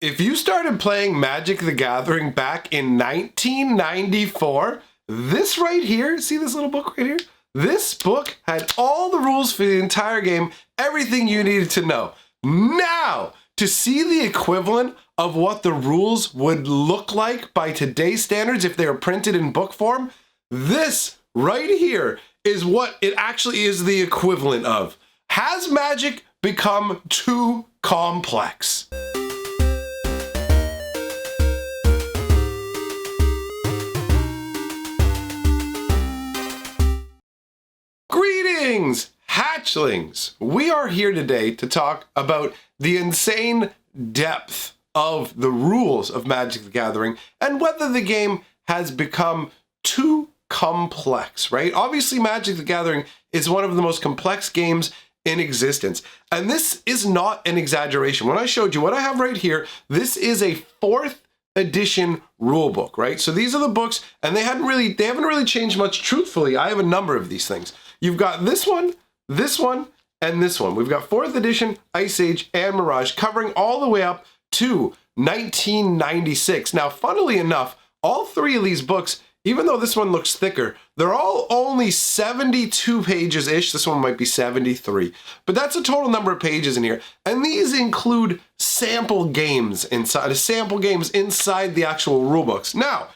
If you started playing Magic the Gathering back in 1994, this right here, see this little book right here? This book had all the rules for the entire game, everything you needed to know. Now, to see the equivalent of what the rules would look like by today's standards if they were printed in book form, this right here is what it actually is the equivalent of. Has Magic become too complex? Greetings, hatchlings! We are here today to talk about the insane depth of the rules of Magic the Gathering and whether the game has become too complex, right? Obviously, Magic the Gathering is one of the most complex games in existence. And this is not an exaggeration. When I showed you what I have right here, this is a 4th edition rule book, right? So these are the books, and they haven't really changed much. Truthfully, I have a number of these things. You've got this one, and this one. We've got 4th edition, Ice Age, and Mirage, covering all the way up to 1996. Now, funnily enough, all 3 of these books, even though this one looks thicker, they're all only 72 pages-ish. This one might be 73. But that's a total number of pages in here. And these include sample games inside the actual rule books. Now,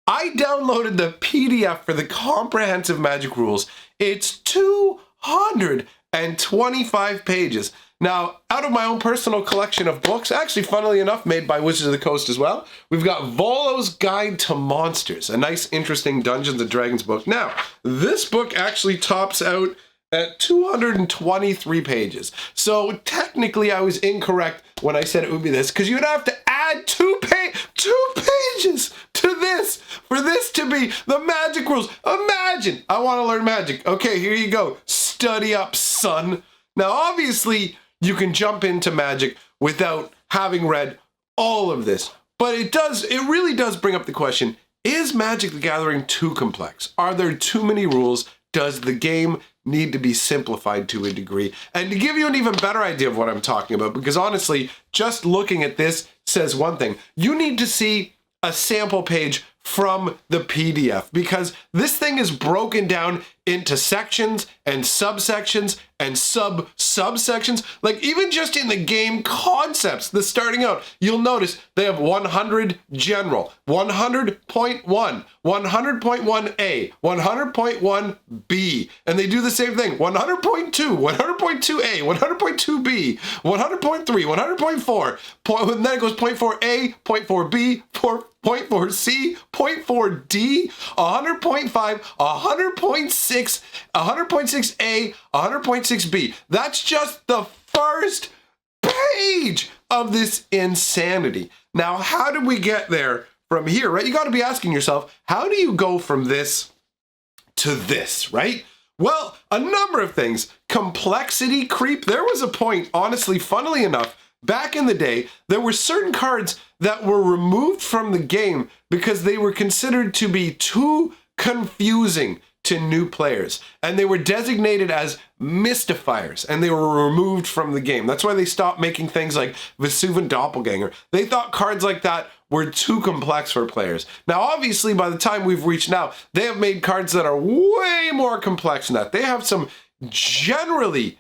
I downloaded the PDF for the comprehensive Magic rules. It's 225 pages. Now, out of my own personal collection of books, actually, funnily enough, made by Wizards of the Coast as well, we've got Volo's Guide to Monsters, a nice, interesting Dungeons & Dragons book. Now, this book actually tops out at 223 pages. So technically, I was incorrect when I said it would be this, because you'd have to add two pages to this for this to be the Magic rules. Imagine, I want to learn Magic. Okay, here you go. Study up, son. Now, obviously, you can jump into Magic without having read all of this, but it really does bring up the question, is Magic the Gathering too complex? Are there too many rules? Does the game need to be simplified to a degree? And to give you an even better idea of what I'm talking about, because honestly, just looking at this says one thing. You need to see a sample page from the PDF, because this thing is broken down into sections and subsections and subsections. Like, even just in the game concepts, the starting out, you'll notice they have 100 general, 100.1, 100.1A, 100.1B, and they do the same thing, 100.2, 100.2A, 100.2B, 100.3, 100.4, and then it goes 0.4A, 0.4B, 0.4C, 0.4D, 100.5, 100.6, 100.6A, 100.6B. That's just the first page of this insanity. Now, how did we get there from here, right? You got to be asking yourself, how do you go from this to this, right? Well, a number of things. Complexity creep. There was a point, honestly, funnily enough, back in the day, there were certain cards that were removed from the game because they were considered to be too confusing to new players. And they were designated as mystifiers, and they were removed from the game. That's why they stopped making things like Vesuvan Doppelganger. They thought cards like that were too complex for players. Now, obviously, by the time we've reached now, they have made cards that are way more complex than that. They have some genuinely,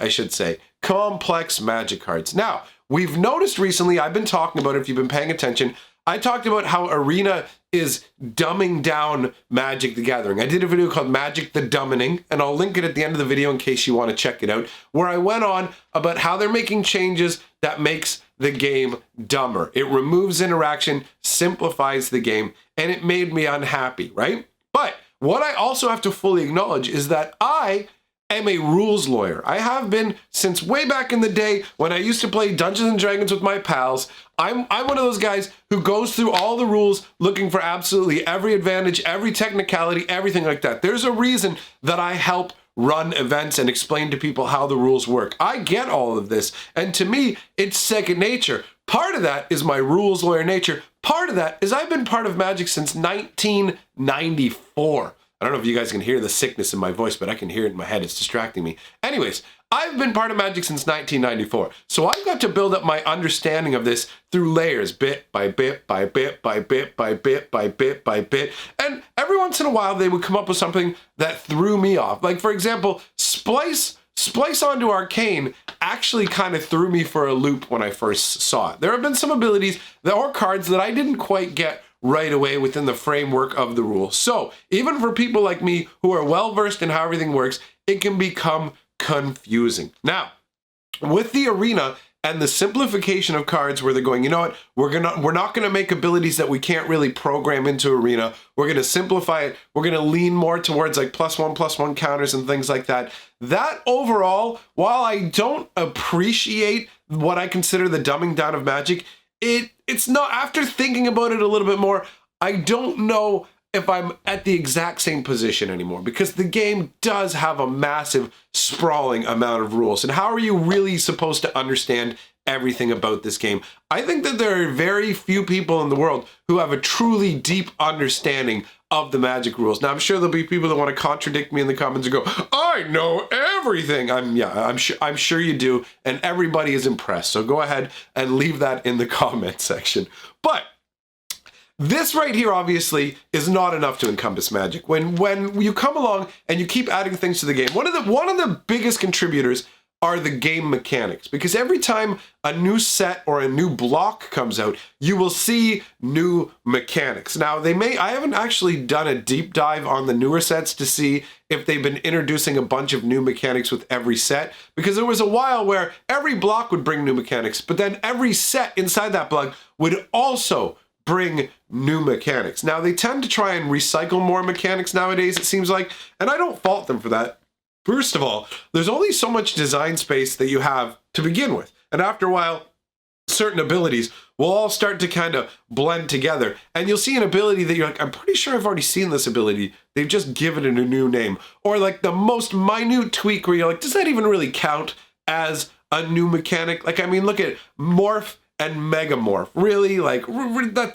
I should say, complex Magic cards. Now, we've noticed recently, I've been talking about it, if you've been paying attention, I talked about how Arena is dumbing down Magic the Gathering. I did a video called Magic the Dumbening, and I'll link it at the end of the video in case you want to check it out, where I went on about how they're making changes that makes the game dumber. It removes interaction, simplifies the game, and it made me unhappy, right? But what I also have to fully acknowledge is that I am a rules lawyer. I have been since way back in the day when I used to play Dungeons & Dragons with my pals. I'm one of those guys who goes through all the rules looking for absolutely every advantage, every technicality, everything like that. There's a reason that I help run events and explain to people how the rules work. I get all of this, and to me, it's second nature. Part of that is my rules lawyer nature. Part of that is I've been part of Magic since 1994. I don't know if you guys can hear the sickness in my voice, but I can hear it in my head. It's distracting me. Anyways, I've been part of Magic since 1994, so I've got to build up my understanding of this through layers, bit by bit by bit by bit by bit by bit by bit. And every once in a while, they would come up with something that threw me off. Like, for example, Splice onto Arcane actually kind of threw me for a loop when I first saw it. There have been some abilities or cards that I didn't quite get right away within the framework of the rules. So even for people like me who are well versed in how everything works, it can become confusing. Now, with the arena and the simplification of cards where they're going, you know what, we're not gonna make abilities that we can't really program into arena. We're gonna simplify it. We're gonna lean more towards like +1/+1 counters and things like that. That overall, while I don't appreciate what I consider the dumbing down of Magic, it's not, after thinking about it a little bit more, I don't know if I'm at the exact same position anymore, because the game does have a massive sprawling amount of rules. And how are you really supposed to understand everything about this game? I think that there are very few people in the world who have a truly deep understanding of the Magic rules. Now, I'm sure there'll be people that want to contradict me in the comments and go, I know everything. I'm sure you do, and everybody is impressed. So go ahead and leave that in the comment section. But this right here, obviously, is not enough to encompass Magic. When you come along and you keep adding things to the game, one of the biggest contributors are the game mechanics, because every time a new set or a new block comes out, you will see new mechanics. Now, I haven't actually done a deep dive on the newer sets to see if they've been introducing a bunch of new mechanics with every set, because there was a while where every block would bring new mechanics, but then every set inside that block would also bring new mechanics. Now, they tend to try and recycle more mechanics nowadays, it seems like, and I don't fault them for that. First of all, there's only so much design space that you have to begin with. And after a while, certain abilities will all start to kind of blend together. And you'll see an ability that you're like, I'm pretty sure I've already seen this ability. They've just given it a new name. Or like the most minute tweak where you're like, does that even really count as a new mechanic? Like, I mean, look at Morph and Megamorph. Really? Like,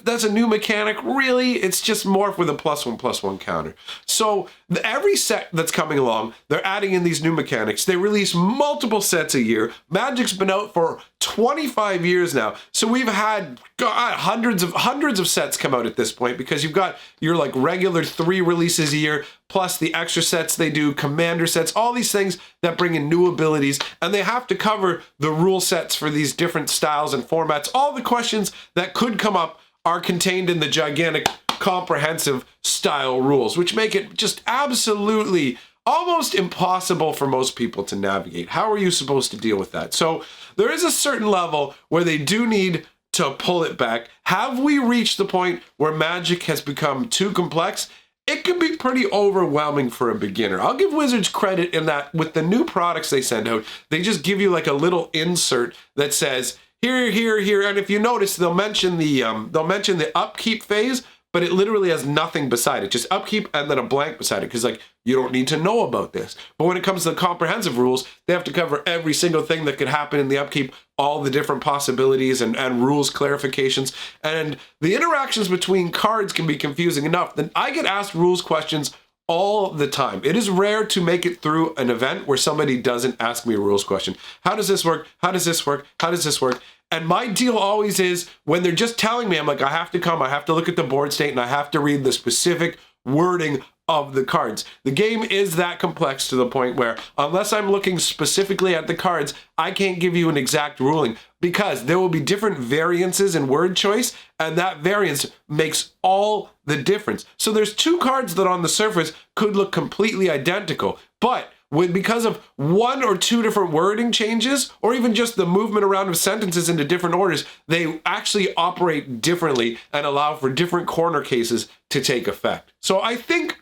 that's a new mechanic? Really? It's just Morph with a +1/+1 counter. So every set that's coming along, they're adding in these new mechanics. They release multiple sets a year. Magic's been out for 25 years now. So we've had hundreds of sets come out at this point, because you've got your like regular 3 releases a year, plus the extra sets they do, commander sets, all these things that bring in new abilities, and they have to cover the rule sets for these different styles and formats. All the questions that could come up are contained in the gigantic comprehensive style rules, which make it just absolutely almost impossible for most people to navigate. How are you supposed to deal with that? So there is a certain level where they do need to pull it back. Have we reached the point where Magic has become too complex? It can be pretty overwhelming for a beginner. I'll give Wizards credit in that with the new products they send out, they just give you like a little insert that says, here, here, here. And if you notice, they'll mention the upkeep phase, but it literally has nothing beside it, just upkeep and then a blank beside it, because like, you don't need to know about this. But when it comes to the comprehensive rules, they have to cover every single thing that could happen in the upkeep, all the different possibilities and rules clarifications. And the interactions between cards can be confusing enough that I get asked rules questions all the time. It is rare to make it through an event where somebody doesn't ask me a rules question. How does this work? How does this work? How does this work? And my deal always is, when they're just telling me, I'm like, I have to look at the board state and I have to read the specific wording of the cards. The game is that complex to the point where, unless I'm looking specifically at the cards, I can't give you an exact ruling, because there will be different variances in word choice, and that variance makes all the difference. So there's 2 cards that on the surface could look completely identical, but because of 1 or 2 different wording changes, or even just the movement around of sentences into different orders, they actually operate differently and allow for different corner cases to take effect. So I think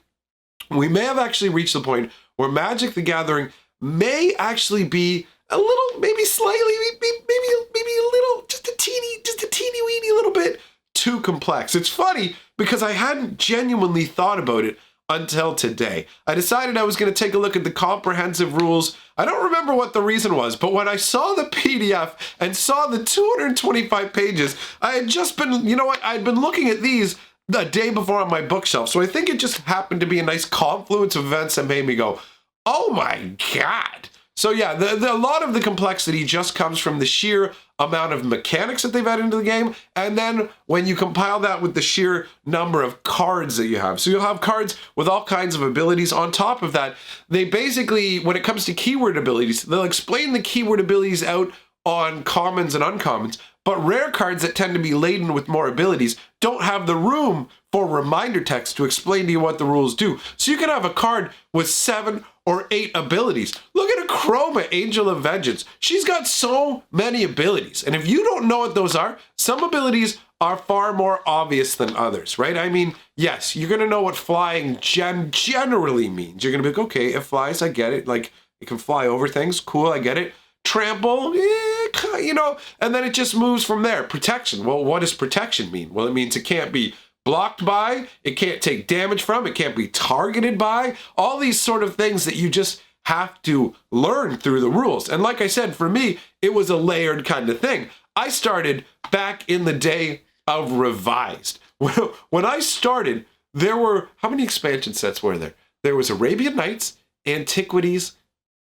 we may have actually reached the point where Magic the Gathering may actually be a little, maybe slightly, maybe a little, just a teeny weeny little bit too complex. It's funny because I hadn't genuinely thought about it until today. I decided I was going to take a look at the comprehensive rules. I don't remember what the reason was, but when I saw the PDF and saw the 225 pages, I had just been, you know what, I'd been looking at these the day before on my bookshelf. So I think it just happened to be a nice confluence of events that made me go, oh my God. So yeah, a lot of the complexity just comes from the sheer amount of mechanics that they've added into the game, and then when you compile that with the sheer number of cards that you have. So you'll have cards with all kinds of abilities. On top of that, they basically, when it comes to keyword abilities, they'll explain the keyword abilities out on commons and uncommons, but rare cards that tend to be laden with more abilities don't have the room for reminder text to explain to you what the rules do. So you can have a card with 7 or 8 abilities. Look at Chroma, Angel of Vengeance. She's got so many abilities. And if you don't know what those are, some abilities are far more obvious than others, right? I mean, yes, you're gonna know what flying generally means. You're gonna be like, okay, it flies, I get it. Like, it can fly over things, cool, I get it. Trample, you know, and then it just moves from there. Protection, well, what does protection mean? Well, it means it can't be blocked by, it can't take damage from, it can't be targeted by, all these sort of things that you just have to learn through the rules. And like I said, for me, it was a layered kind of thing. I started back in the day of Revised. When I started, there were, how many expansion sets were there? There was Arabian Nights, Antiquities,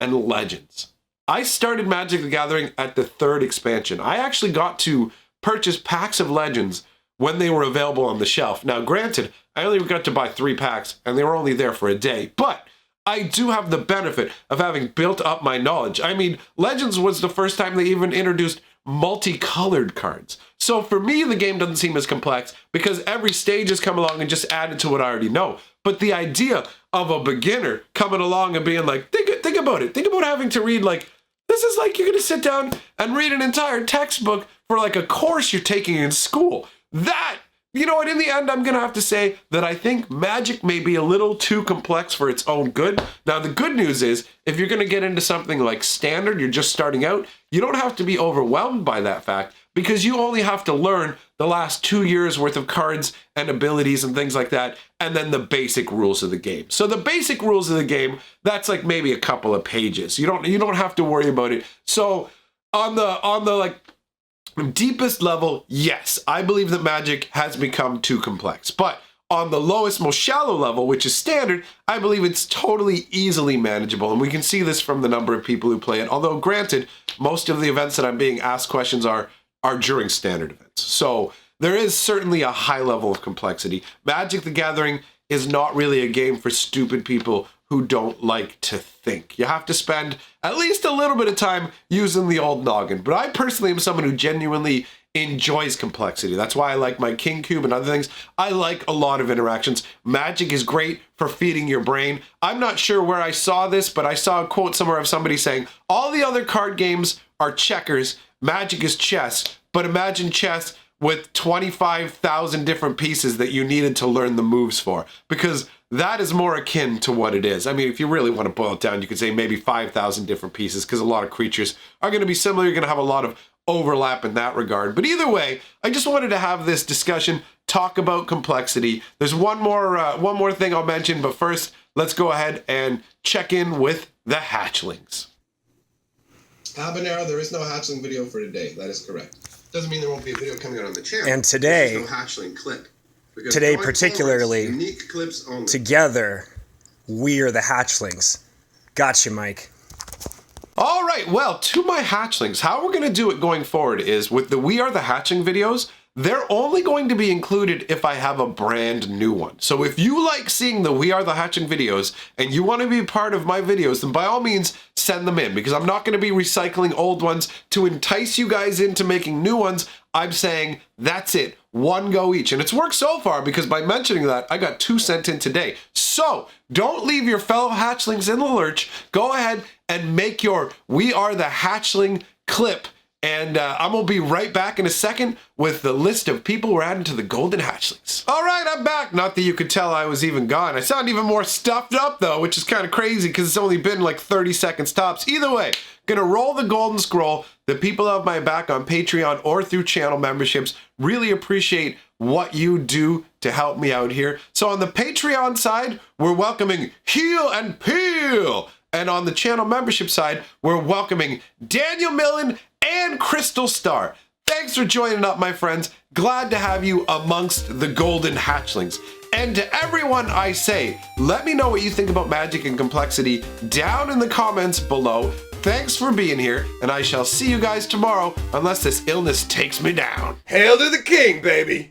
and Legends. I started Magic the Gathering at the 3rd expansion. I actually got to purchase packs of Legends when they were available on the shelf. Now, granted, I only got to buy 3 packs, and they were only there for a day, but I do have the benefit of having built up my knowledge. I mean, Legends was the first time they even introduced multicolored cards. So for me, the game doesn't seem as complex because every stage has come along and just added to what I already know. But the idea of a beginner coming along and being like, think about it. Think about having to read, like, this is like you're going to sit down and read an entire textbook for like a course you're taking in school. That, you know what, in the end, I'm going to have to say that I think Magic may be a little too complex for its own good. Now, the good news is, if you're going to get into something like Standard, you're just starting out, you don't have to be overwhelmed by that fact because you only have to learn the last 2 years worth of cards and abilities and things like that, and then the basic rules of the game. So the basic rules of the game, that's like maybe a couple of pages. You don't have to worry about it. So on the like deepest level, yes, I believe that Magic has become too complex. But on the lowest, most shallow level, which is Standard, I believe it's totally easily manageable. And we can see this from the number of people who play it. Although granted, most of the events that I'm being asked questions are during Standard events. So there is certainly a high level of complexity. Magic the Gathering is not really a game for stupid people who don't like to think. You have to spend at least a little bit of time using the old noggin. But I personally am someone who genuinely enjoys complexity. That's why I like my King Cube and other things. I like a lot of interactions. Magic is great for feeding your brain. I'm not sure where I saw this, but I saw a quote somewhere of somebody saying, all the other card games are checkers, Magic is chess, but imagine chess with 25,000 different pieces that you needed to learn the moves for, because that is more akin to what it is. I mean, if you really want to boil it down, you could say maybe 5,000 different pieces, because a lot of creatures are going to be similar. You're going to have a lot of overlap in that regard. But either way, I just wanted to have this discussion, talk about complexity. There's one more thing I'll mention, but first, let's go ahead and check in with the hatchlings. Habanero, there is no hatchling video for today. That is correct. Doesn't mean there won't be a video coming out on the channel. And today, no hatchling clip. Today particularly, forward, unique clips only. Together, we are the hatchlings. Gotcha, Mike. All right, well, to my hatchlings, how we're going to do it going forward is with the We Are the Hatchling videos, they're only going to be included if I have a brand new one. So if you like seeing the We Are the Hatchling videos and you want to be part of my videos, then by all means, send them in, because I'm not going to be recycling old ones to entice you guys into making new ones. I'm saying that's it. One go each. And it's worked so far because by mentioning that, I got 2 sent in today. So don't leave your fellow hatchlings in the lurch. Go ahead and make your We Are the Hatchling clip. And I'm going to be right back in a second with the list of people we're adding to the Golden Hatchlings. All right, I'm back. Not that you could tell I was even gone. I sound even more stuffed up, though, which is kind of crazy because it's only been like 30 seconds tops. Either way, gonna roll the golden scroll. The people who have my back on Patreon or through channel memberships really appreciate what you do to help me out here. So on the Patreon side, we're welcoming Heel and Peel. And on the channel membership side, we're welcoming Daniel Millen and Crystal Star. Thanks for joining up, my friends. Glad to have you amongst the Golden Hatchlings. And to everyone I say, let me know what you think about Magic and complexity down in the comments below. thanks for being here, and I shall see you guys tomorrow unless this illness takes me down. Hail to the king, baby!